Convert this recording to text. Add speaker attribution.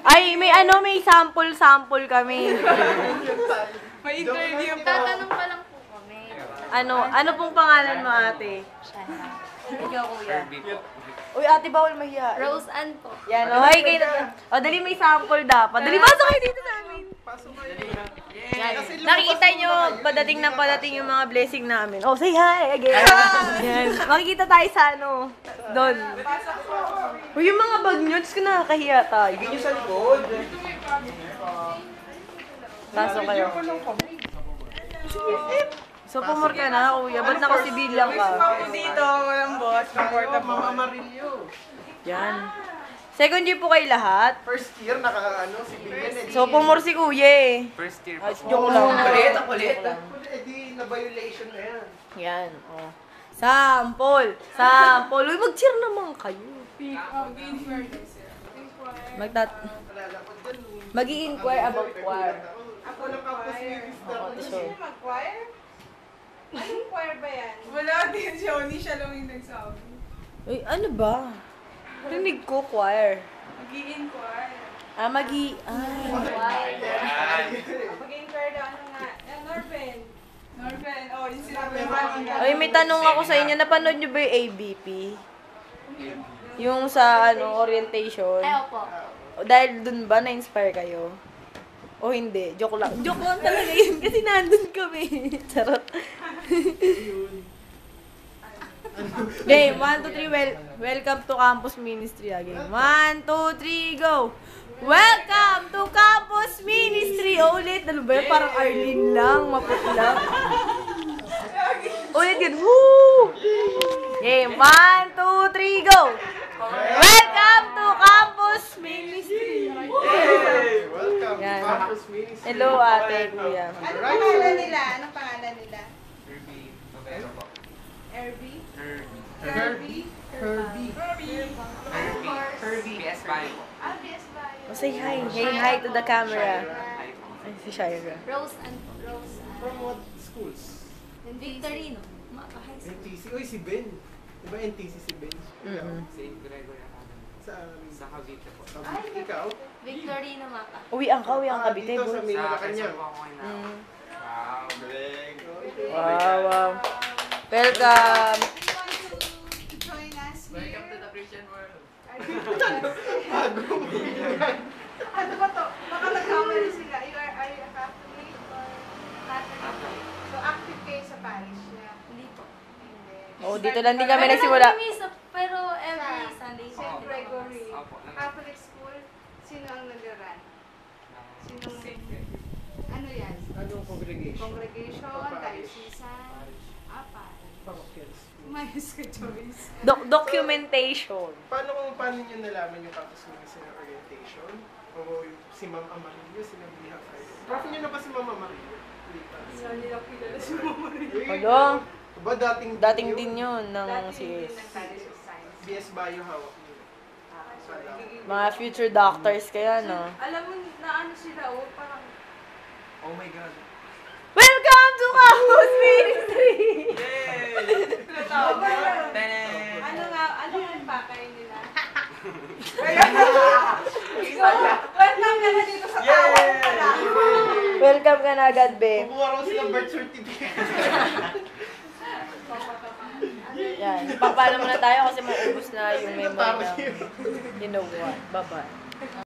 Speaker 1: Ay, may sample kami.
Speaker 2: May interview po.
Speaker 3: Tatanong pa lang po kami.
Speaker 1: Ano pong pangalan mo, ate?
Speaker 3: Shana.
Speaker 1: Ikaw, kuya. Uy, ate, bawal mahiya.
Speaker 3: Rose Ann po.
Speaker 1: Yan, okay kayo na. O, dali may sample dapat. Dali, pasok kayo dito sa amin. Yan. Nakikita nyo, padating yung mga blessing namin. Oh, say hi again. Yan. Makikita tayo sa doon. Uy, yung mga bag nyo, ko nakakahiya tayo.
Speaker 4: Higit nyo sa likod.
Speaker 1: Pasok kayo. So, pumor ka na, kuya. Ba't nakasibilang ka?
Speaker 2: Dito, walang boss. Comfortable.
Speaker 4: Mama Marillo.
Speaker 1: Yan. Second year po kayo lahat.
Speaker 4: First year, si Billion eh.
Speaker 1: So, pumor si kuya eh.
Speaker 5: First year
Speaker 1: Ay,
Speaker 5: po.
Speaker 1: joke lang.
Speaker 4: Ang kulit. Eh di, na-violation na yan.
Speaker 1: Yan, oh. Sample! Uy, mag-cheer naman kayo. Mag-i-inquire about choir.
Speaker 4: Ako lang kapos minister.
Speaker 1: Sure.
Speaker 2: Mag-choir? Anong choir ba yan? Wala din siya. Hindi siya lang yung nagsabi.
Speaker 1: Uy, ano ba? Rinig ko, choir.
Speaker 2: Mag-i-inquire. Mag-i-inquire daw. Ano nga? Norben. Oh, yung sinabi mo.
Speaker 1: Uy, may tanong ako sa inyo. Napanood nyo ba yung ABP? Yung sa, orientation?
Speaker 3: Ay, opo.
Speaker 1: Dahil dun ba na-inspire kayo? O hindi? Joke lang. Joke lang talaga yun kasi nandun kami. Charot. Game, 1, 2, 3, welcome to Campus Ministry again. 1, 2, 3, go! Welcome to Campus Ministry! Ulit, ano ba yun? Parang Arlene lang, maputla. Ulit yun, woo! Game, 1, 2, 3, go! Welcome to Campus Ministry!
Speaker 4: Hey! Welcome
Speaker 1: Yan.
Speaker 4: to Campus Ministry.
Speaker 1: Hello, ate, kuya.
Speaker 2: Anong pangalan nila? Anong pangalan nila?
Speaker 5: Kirby. Tobero po.
Speaker 2: Herbie?
Speaker 5: Kirby.
Speaker 2: Herbie?
Speaker 5: Kirby. PS Bio po.
Speaker 2: BS Bio.
Speaker 1: Oh, say hi. Say hi to the camera.
Speaker 5: Hi po.
Speaker 1: Ay, si Shira.
Speaker 3: Rose Ann po. Rose Ann.
Speaker 4: From what schools?
Speaker 3: Victorino. High school.
Speaker 4: NTC. Uy, si Ben. Diba NTC si Ben?
Speaker 5: St. Gregory Academy. Sa Cavite po.
Speaker 4: Ikaw?
Speaker 3: Victorino Maka.
Speaker 1: Uwian ka, Cavite,
Speaker 4: Dito sa
Speaker 1: boy.
Speaker 4: Malacanang.
Speaker 5: po ako ngayon.
Speaker 1: Mm.
Speaker 5: Wow. Galing.
Speaker 1: Wow. Welcome.
Speaker 2: Join us here.
Speaker 5: the Christian world.
Speaker 2: Ano ba to? Baka nagkamali sila. Are you a Catholic or Catholic? So active kayo sa parish niya?
Speaker 3: Hindi po.
Speaker 2: Hindi.
Speaker 1: Oh, dito lang din kami nagsimula.
Speaker 3: Pero every Sunday.
Speaker 2: St. Gregory.
Speaker 5: Opo.
Speaker 2: Catholic school. Sino ang nag-run? Sinong... Ano yan?
Speaker 4: Anong congregation?
Speaker 2: Congregation,
Speaker 4: Parish.
Speaker 2: diocesan,
Speaker 4: Parochial school.
Speaker 2: Umayos ka, Joyce.
Speaker 1: Documentation.
Speaker 4: Paano nyo nalaman yung Campus Ministry ng orientation? O si Ma'am Amarillo, sinabihan kayo? Prof nyo na ba si Ma'am Amarillo?
Speaker 2: Hindi nila kilala si Mama Rin.
Speaker 1: Hello?
Speaker 4: Diba
Speaker 1: Dating din yun ng CS.
Speaker 4: BS Bio hawak nyo.
Speaker 1: Mga future doctors kaya, no?
Speaker 2: Alam mo na ano sila, parang...
Speaker 5: Oh my God.
Speaker 1: Welcome to Campus Ministry!
Speaker 2: Ano nga yung pakay nila? Welcome ka na dito sa tawag pala.
Speaker 1: Welcome ka na agad, be.
Speaker 4: Kumuha raw silang birth certificate.
Speaker 1: Yan. Papala muna tayo kasi maubos na yung memory na. You know what? Bye-bye.